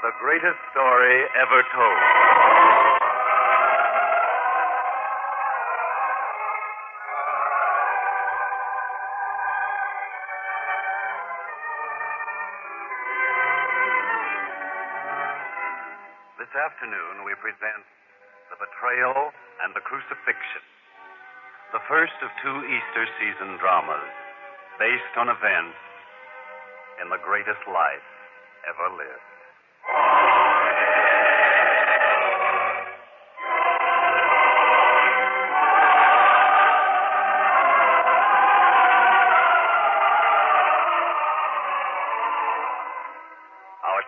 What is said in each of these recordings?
The greatest story ever told. This afternoon we present The Betrayal and the Crucifixtion, the first of two Easter season dramas based on events in the greatest life ever lived. Our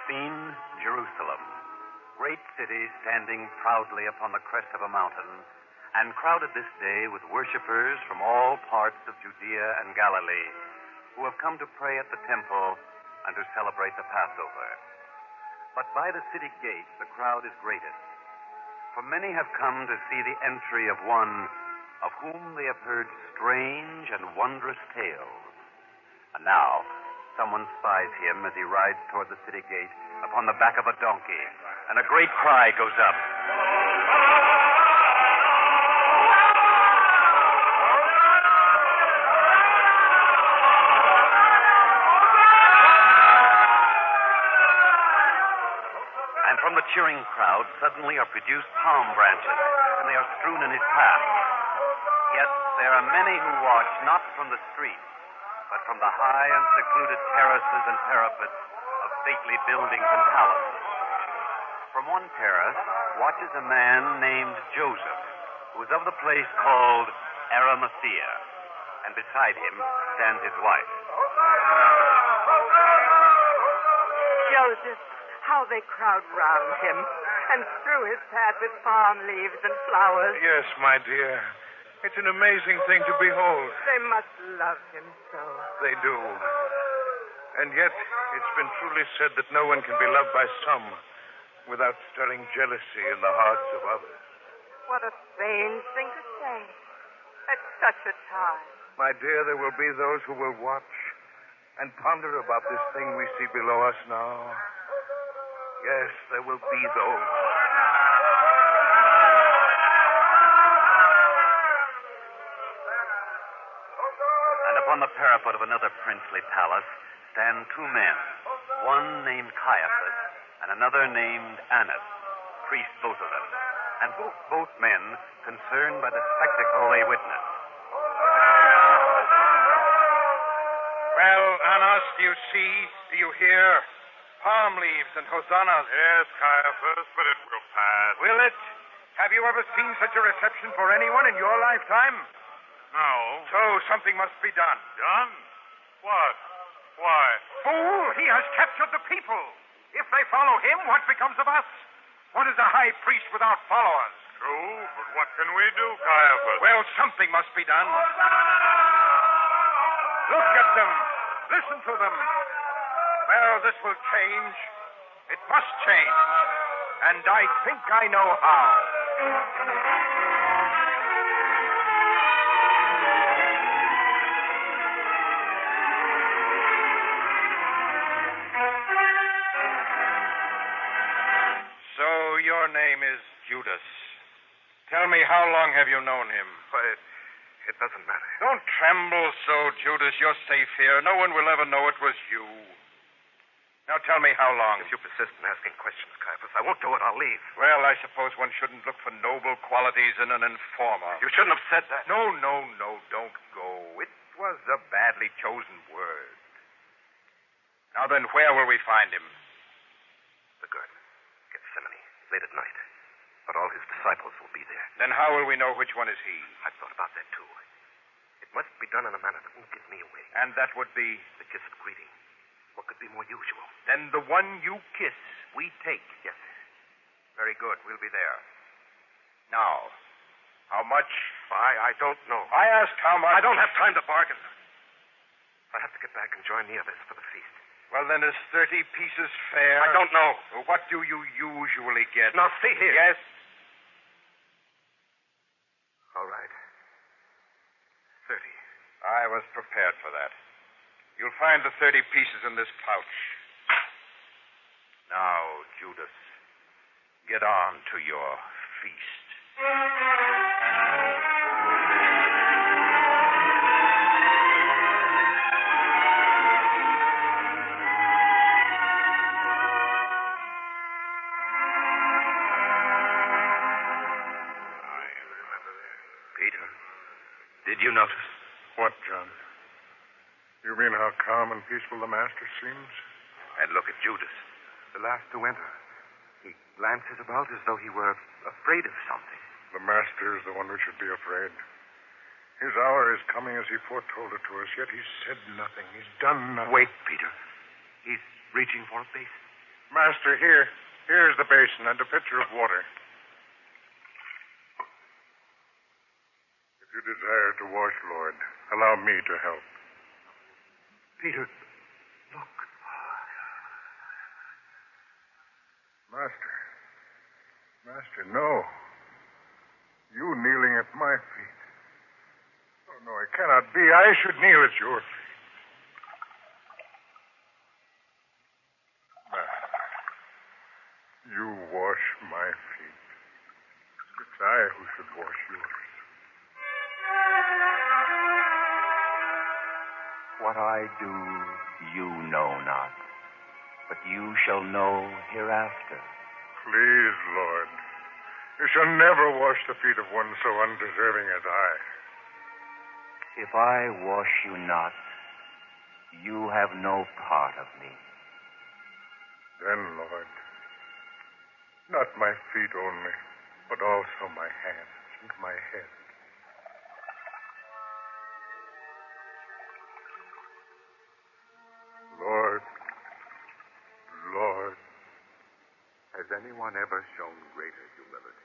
scene, Jerusalem. Great city standing proudly upon the crest of a mountain and crowded this day with worshipers from all parts of Judea and Galilee who have come to pray at the temple and to celebrate the Passover. But by the city gate the crowd is greatest, for many have come to see the entry of one of whom they have heard strange and wondrous tales. And now someone spies him as he rides toward the city gate upon the back of a donkey, and a great cry goes up. And from the cheering crowd suddenly are produced palm branches, and they are strewn in his path. Yet there are many who watch not from the street, but from the high and secluded terraces and parapets of stately buildings and palaces. From one terrace watches a man named Joseph, who is of the place called Arimathea, and beside him stands his wife. Joseph, how they crowd round him and strew his path with palm leaves and flowers. Yes, my dear. It's an amazing thing to behold. They must love him so. They do. And yet, it's been truly said that no one can be loved by some without stirring jealousy in the hearts of others. What a strange thing to say at such a time. My dear, there will be those who will watch and ponder about this thing we see below us now. Yes, there will be those. And upon the parapet of another princely palace stand two men, one named Caiaphas and another named Annas, priests both of them, and both men concerned by the spectacle they witness. Well, Annas, do you see? Do you hear? Palm leaves and hosannas. Yes, Caiaphas, but it will pass. Will it? Have you ever seen such a reception for anyone in your lifetime? No. So something must be done. Done? What? Why? Fool! He has captured the people. If they follow him, what becomes of us? What is a high priest without followers? True, but what can we do, Caiaphas? Well, something must be done. Look at them. Listen to them. Well, this will change. It must change. And I think I know how. So your name is Judas. Tell me, how long have you known him? Why, it doesn't matter. Don't tremble so, Judas. You're safe here. No one will ever know it was you. Now tell me how long. If you persist in asking questions, Caiaphas, I won't do it. I'll leave. Well, I suppose one shouldn't look for noble qualities in an informer. You shouldn't have said that. No, don't go. It was a badly chosen word. Now then, where will we find him? The garden. Gethsemane. Late at night. But all his disciples will be there. Then how will we know which one is he? I've thought about that, too. It must be done in a manner that won't give me away. And that would be? The kiss of greeting. What could be more usual? Then the one you kiss, we take. Yes. Very good. We'll be there. Now, how much? I don't know. I asked how much. I don't have time to bargain. I have to get back and join the others for the feast. Well, then is 30 pieces fair? I don't know. Well, what do you usually get? Now, stay here. Yes? All right. 30. I was prepared for that. You'll find the 30 pieces in this pouch. Now, Judas, get on to your feast. Peter, did you notice? What, John? You mean how calm and peaceful the master seems? And look at Judas, the last to enter. He glances about as though he were afraid of something. The master is the one who should be afraid. His hour is coming as he foretold it to us, yet he's said nothing. He's done nothing. Wait, Peter. He's reaching for a basin. Master, here. Here's the basin and a pitcher of water. If you desire to wash, Lord, allow me to help. Peter, look. Master, no. You kneeling at my feet. Oh, no, it cannot be. I should kneel at your feet. Master, you wash my feet. It's I who should wash yours. What I do, you know not, but you shall know hereafter. Please, Lord, you shall never wash the feet of one so undeserving as I. If I wash you not, you have no part of me. Then, Lord, not my feet only, but also my hands and my head. Lord, Has anyone ever shown greater humility?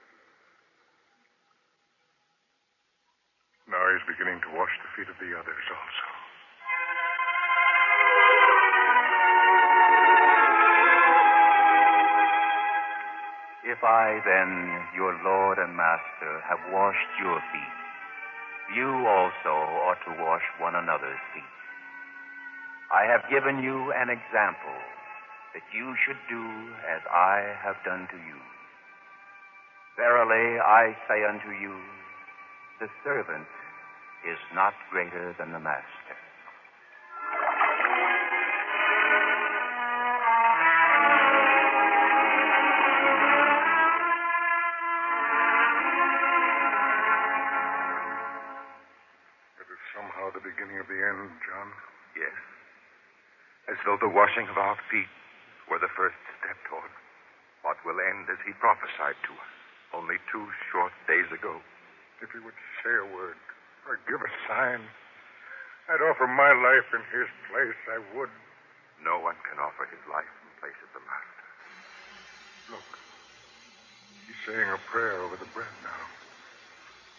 now he's beginning to wash the feet of the others also. If I, then, your Lord and Master, have washed your feet, you also ought to wash one another's feet. I have given you an example that you should do as I have done to you. Verily, I say unto you, the servant is not greater than the master. It is somehow the beginning of the end, John. Yes. As though the washing of our feet were the first step toward what will end as he prophesied to us only 2 short days ago. If he would say a word or give a sign, I'd offer my life in his place. I would. No one can offer his life in place of the Master. Look, he's saying a prayer over the bread now.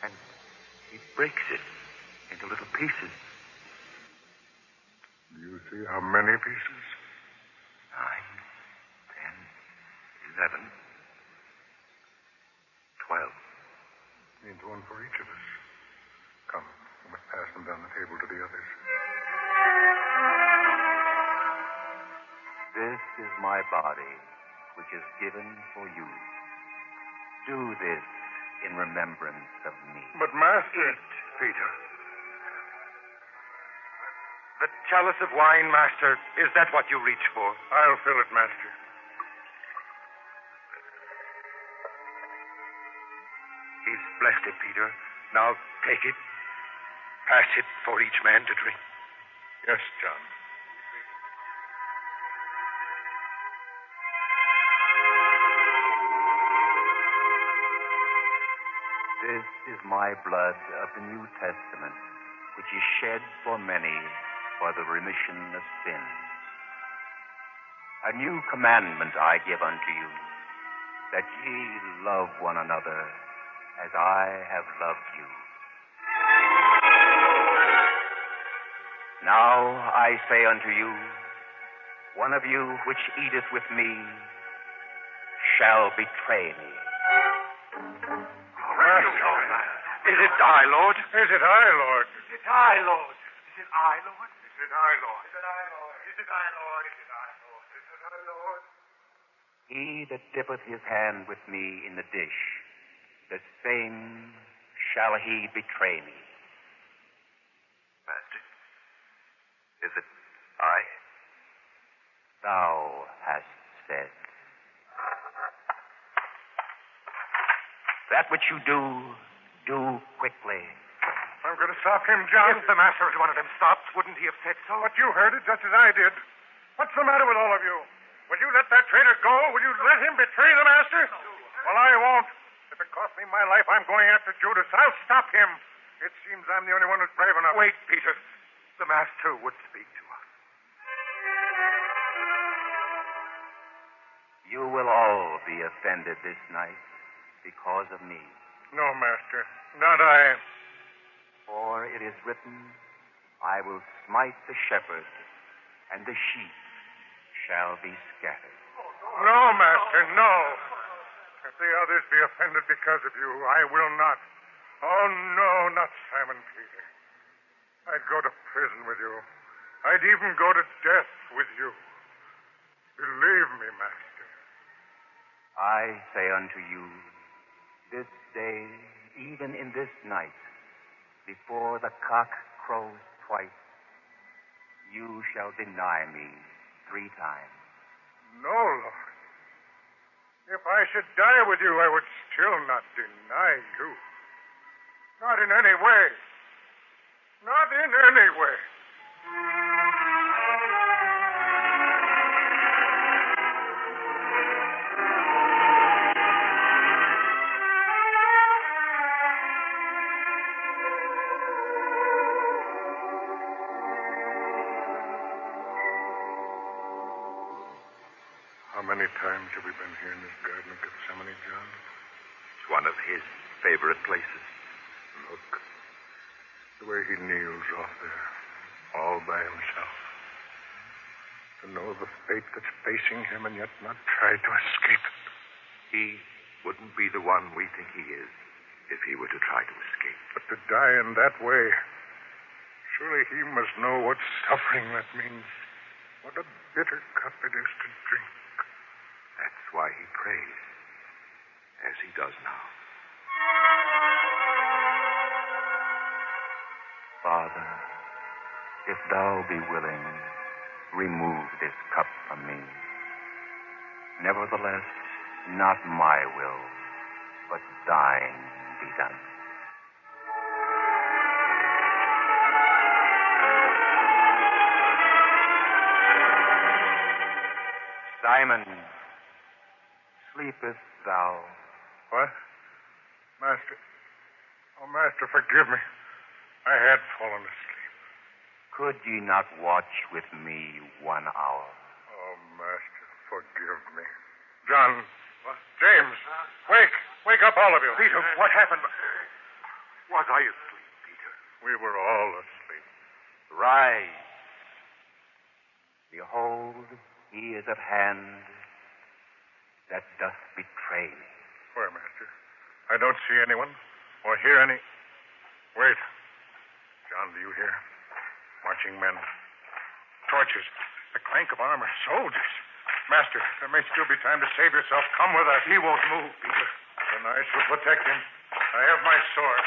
And he breaks it into little pieces. Do you see how many pieces? 9, 10, 11, 12. Means one for each of us. Come, we must pass them down the table to the others. This is my body, which is given for you. Do this in remembrance of me. But, Master... Peter. The chalice of wine, Master, is that what you reach for? I'll fill it, Master. He's blessed it, Peter. Now take it. Pass it for each man to drink. Yes, John. This is my blood of the New Testament, which is shed for many for the remission of sins. A new commandment I give unto you, that ye love one another as I have loved you. Now I say unto you, one of you which eateth with me shall betray me. Is it I, Lord? Is it I, Lord? Is it I, Lord? Is it I, Lord? Is it I, Lord? Is it I, Lord? Is it I, Lord? Is it I, Lord? Is it I, Lord? He that dippeth his hand with me in the dish, the same shall he betray me. Master, is it I? Thou hast said. That which you do quickly. I'm going to stop him, John. If the master had wanted him stopped, wouldn't he have said so? But you heard it just as I did. What's the matter with all of you? Will you let that traitor go? Will you let him betray the master? Well, I won't. If it costs me my life, I'm going after Judas. I'll stop him. It seems I'm the only one who's brave enough. Wait, Peter. The master would speak to us. You will all be offended this night because of me. No, master. Not I. For it is written, I will smite the shepherd, and the sheep shall be scattered. No, master, no. If the others be offended because of you, I will not. Oh, no, not Simon Peter. I'd go to prison with you. I'd even go to death with you. Believe me, master. I say unto you, this day, even in this night, before the cock crows twice, you shall deny me 3 times. No, Lord. If I should die with you, I would still not deny you. Not in any way. Not in any way. How many times have we been here in this Garden of Gethsemane, John? It's one of his favorite places. Look. The way he kneels off there, all by himself. To know the fate that's facing him and yet not try to escape it. He wouldn't be the one we think he is if he were to try to escape. But to die in that way, surely he must know what suffering that means. What a bitter cup it is to drink. That's why he prays, as he does now. Father, if thou be willing, remove this cup from me. Nevertheless, not my will, but thine be done. Simon, sleepest thou? What? Master. Oh, Master, forgive me. I had fallen asleep. Could ye not watch with me 1 hour? Oh, Master, forgive me. John. What? James. Wake. Wake up, all of you. Peter, what happened? Was I asleep, Peter? We were all asleep. Rise. Behold, he is at hand that doth betray me. Where, Master? I don't see anyone or hear any. Wait. John, do you hear? Marching men. Torches. The clank of armor. Soldiers. Master, there may still be time to save yourself. Come with us. He won't move, Peter. Then I shall protect him. I have my sword.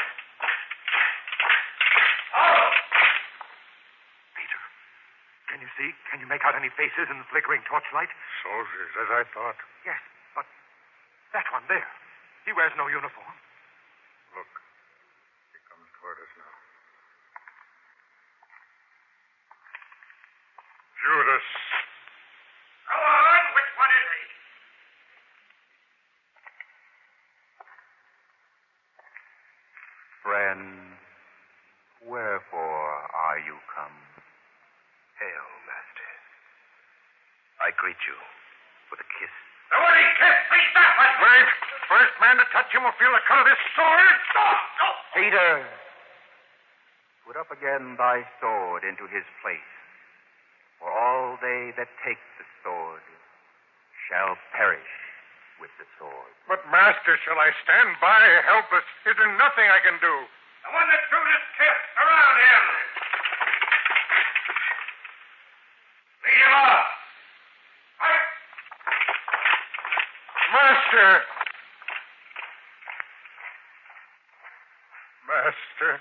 Peter, can you see? Can you make out any faces in the flickering torchlight? Soldiers, as I thought. Yes, but that one there. He wears no uniform. Look. He comes toward us now. Judas. Go on. Which one is he? Friend, wherefore are you come? Hail, Master. I greet you with a kiss. Nobody kiss me that one. Wait. First man to touch him will feel the cut of this sword. No. Peter, put up again thy sword into his place. For all they that take the sword shall perish with the sword. But, Master, shall I stand by helpless? Is there nothing I can do? The one that threw this kiss around him. Lead him off. Master! Master.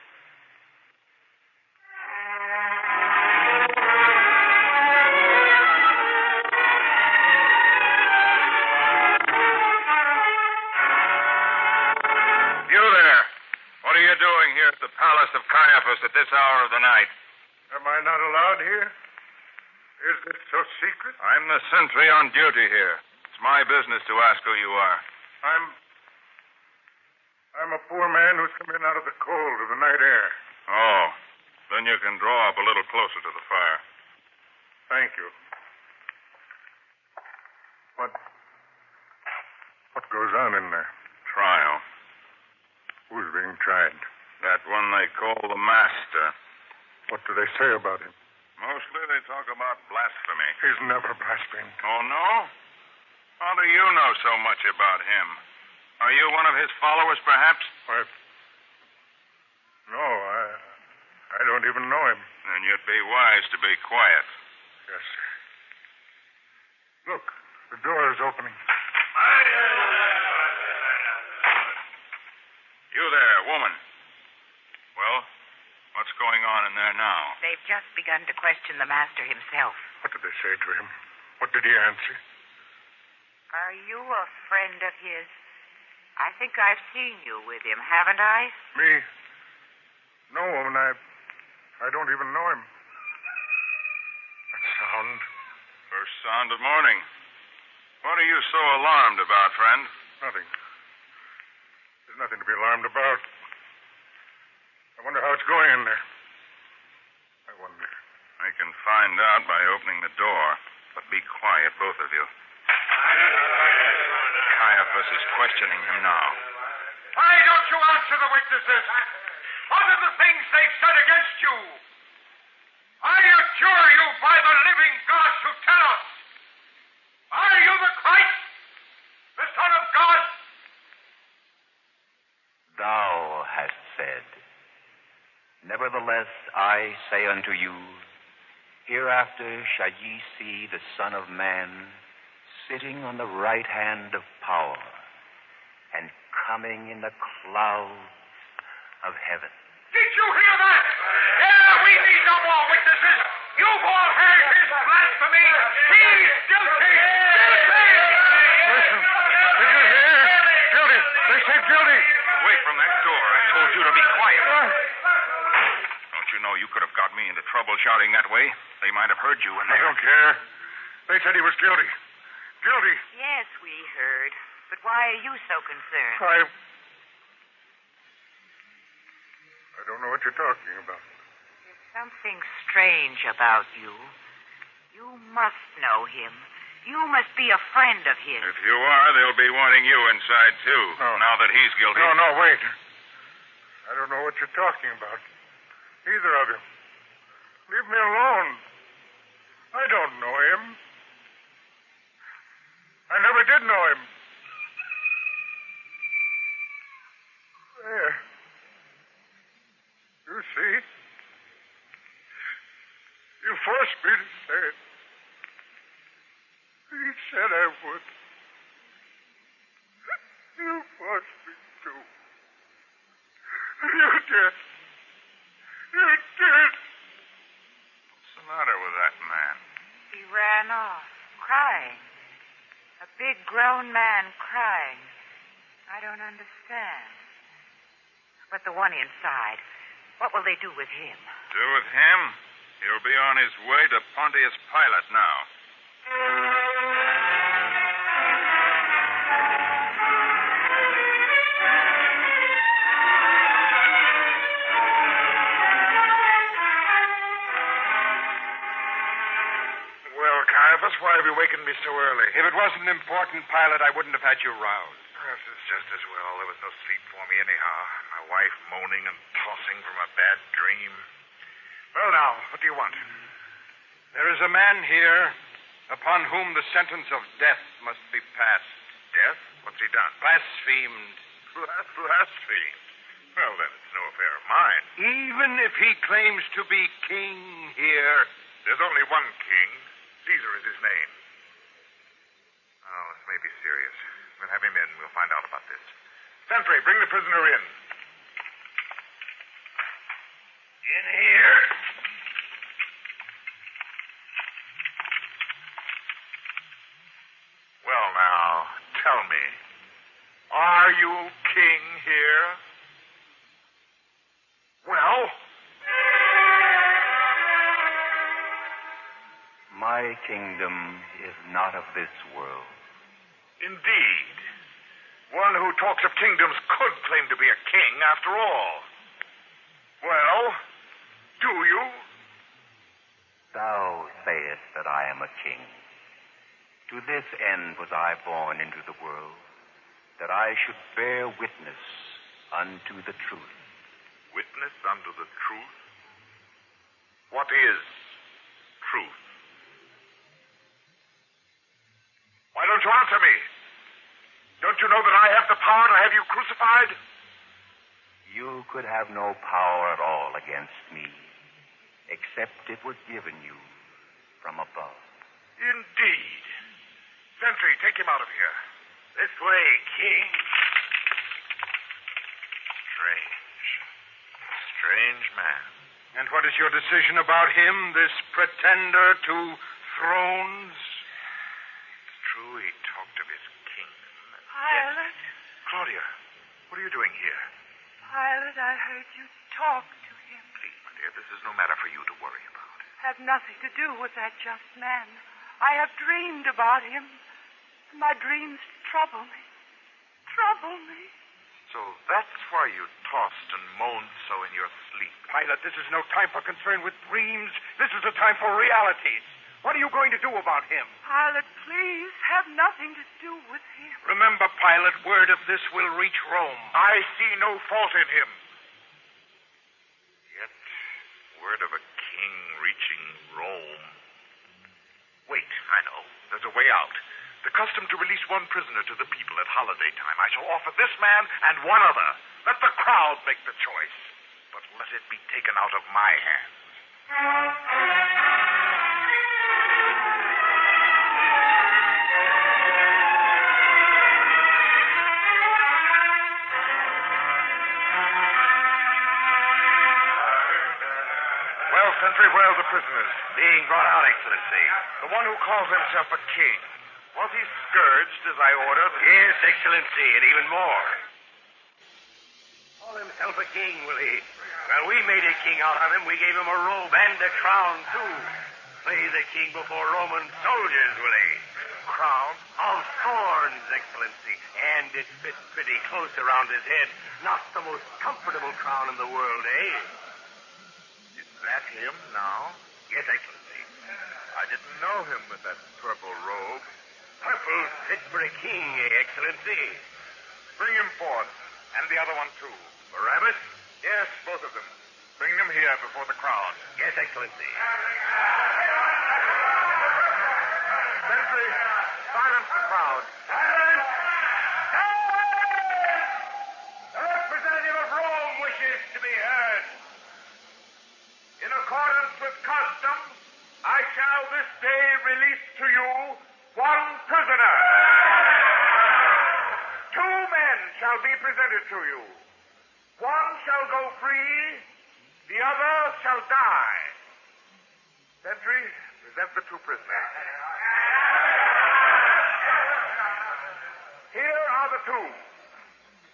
You there. What are you doing here at the palace of Caiaphas at this hour of the night? Am I not allowed here? Is this so secret? I'm the sentry on duty here. It's my business to ask who you are. I'm a poor man who's come in out of the cold of the night air. Oh, then you can draw up a little closer to the fire. Thank you. What goes on in there? Trial. Who's being tried? That one they call the Master. What do they say about him? Mostly they talk about blasphemy. He's never blasphemed. Oh, no? How do you know so much about him? Are you one of his followers, perhaps? No, I don't even know him. Then you'd be wise to be quiet. Yes, sir. Look, the door is opening. You there, woman. Well, what's going on in there now? They've just begun to question the master himself. What did they say to him? What did he answer? Are you a friend of his? I think I've seen you with him, haven't I? Me? No, woman, I don't even know him. That sound. First sound of morning. What are you so alarmed about, friend? Nothing. There's nothing to be alarmed about. I wonder how it's going in there. I wonder. I can find out by opening the door. But be quiet, both of you. Caiaphas is questioning him now. Why don't you answer the witnesses? What are the things they've said against you? I adjure you by the living God to tell us. Are you the Christ, the Son of God? Thou hast said. Nevertheless, I say unto you, hereafter shall ye see the Son of Man sitting on the right hand of power and coming in the clouds of heaven. Did you hear that? Yeah, we need no more witnesses. You've all heard his blasphemy. He's guilty. Guilty! Listen, did you hear? Guilty. They say guilty. Away from that door. I told you to be quiet. Don't you know you could have got me into trouble shouting that way? They might have heard you in I there. don't care. They said he was guilty. Guilty. Yes, we heard. But why are you so concerned? I don't know what you're talking about. There's something strange about you. You must know him. You must be a friend of his. If you are, they'll be wanting you inside, too, now that he's guilty. No, wait. I don't know what you're talking about. Either of you. Leave me alone. I don't know him. I never did know him. There. You see? You forced me to say it. He said I would. You forced me to. You did. You did. What's the matter with that man? He ran off, crying. A big grown man crying. I don't understand. But the one inside, what will they do with him? Do with him? He'll be on his way to Pontius Pilate now. Well, Caiaphas, why have you wakened me so early? If it wasn't important, Pilate, I wouldn't have had you roused. Perhaps it's just as well. There was no sleep for me anyhow. My wife moaning and tossing from a bad dream. Well, now, what do you want? There is a man here upon whom the sentence of death must be passed. Death? What's he done? Blasphemed. Blasphemed. Well, then, it's no affair of mine. Even if he claims to be king here. There's only one king. Caesar is his name. Oh, this may be serious. We'll have him in. We'll find out about this. Sentry, bring the prisoner in. In here. Well, now, tell me. Are you king here? Well? My kingdom is not of this world. Indeed. One who talks of kingdoms could claim to be a king, after all. Well, do you? Thou sayest that I am a king. To this end was I born into the world, that I should bear witness unto the truth. Witness unto the truth? What is truth? Why don't you answer me? Don't you know that I have the power to have you crucified? You could have no power at all against me, except it were given you from above. Indeed. Sentry, take him out of here. This way, King. Strange man. And what is your decision about him, this pretender to thrones? It's true he talked of his kingdom. Pilate. Claudia, what are you doing here? Pilate, I heard you talk to him. Please, my dear, this is no matter for you to worry about. Have nothing to do with that just man. I have dreamed about him. My dreams trouble me. Trouble me. So that's why you tossed and moaned so in your sleep. Pilate, this is no time for concern with dreams. This is a time for realities. What are you going to do about him? Pilate, please, have nothing to do with him. Remember, Pilate, word of this will reach Rome. I see no fault in him. Yet, word of a king reaching Rome. Wait, I know. There's a way out. The custom to release one prisoner to the people at holiday time. I shall offer this man and one other. Let the crowd make the choice. But let it be taken out of my hands. Well, Sentry, where are the prisoners? Being brought out, Excellency. The one who calls himself a king. Was he scourged as I ordered? Yes, Excellency, and even more. Call himself a king, will he? Well, we made a king out of him. We gave him a robe and a crown, too. Play the king before Roman soldiers, will he? Crown? Of thorns, Excellency. And it fits pretty close around his head. Not the most comfortable crown in the world, eh? Is that him now? Yes, Excellency. I didn't know him with that purple robe. Purple fit for a king, Excellency. Bring him forth. And the other one, too. Barabbas? Yes, both of them. Bring them here before the crowd. Yes, Excellency. Sentry, silence the crowd. Silence! The representative of Rome wishes to be heard. In accordance with custom, I shall this day release to you one prisoner. 2 men shall be presented to you. One shall go free, the other shall die. Sentry, present the 2 prisoners. Here are the 2.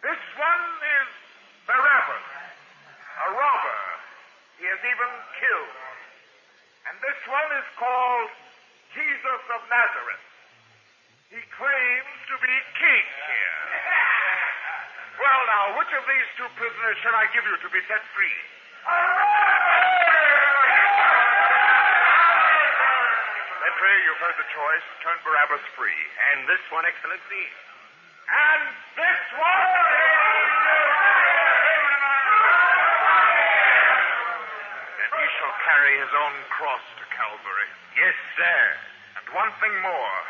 This one is Barabbas, a robber. He has even killed. And this one is called Jesus of Nazareth. He claims to be king here. Well, now, which of these 2 prisoners shall I give you to be set free? Sentry, you've heard the choice. Turn Barabbas free. And this one, Excellency? And this one? And he shall carry his own cross to Calvary. Yes, sir. And one thing more.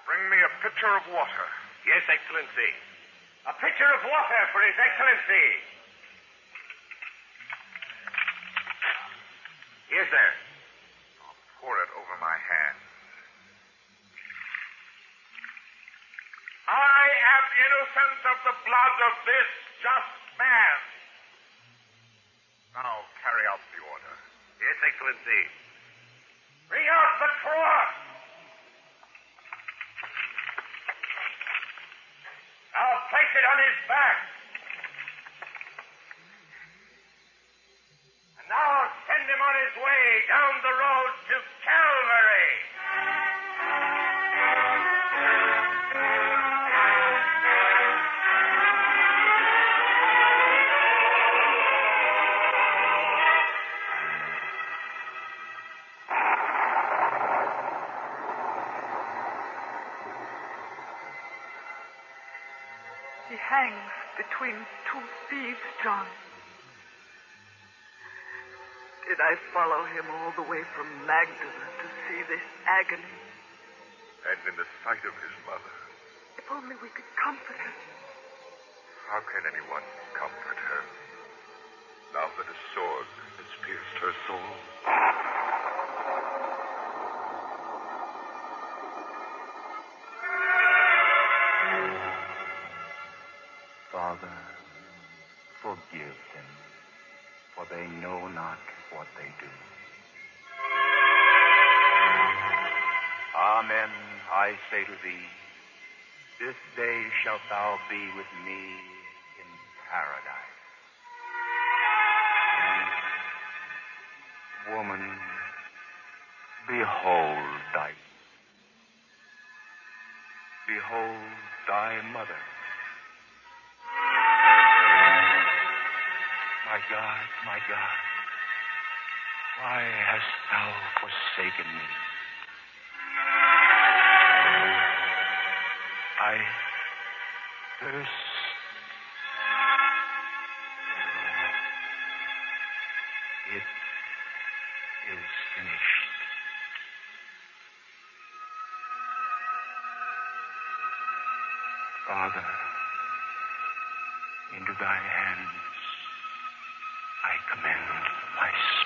Bring me a pitcher of water. Yes, Excellency. A pitcher of water for His Excellency. Yes, sir. I'll pour it over my hands. I innocent of the blood of this just man. Now carry out the order. Yes, Excellency. Bring out the cross. Now place it on his back. And now send him on his way down the road to Calvary. He hangs between two thieves, John. Did I follow him all the way from Magdala to see this agony? And in the sight of his mother. If only we could comfort her. How can anyone comfort her now that a sword has pierced her soul? Father, forgive them, for they know not what they do. Amen, I say to thee, this day shalt thou be with me in paradise. Woman, behold thy mother. My God, why hast thou forsaken me? I thirst. It is finished. Father, into thy hands I commend my soul.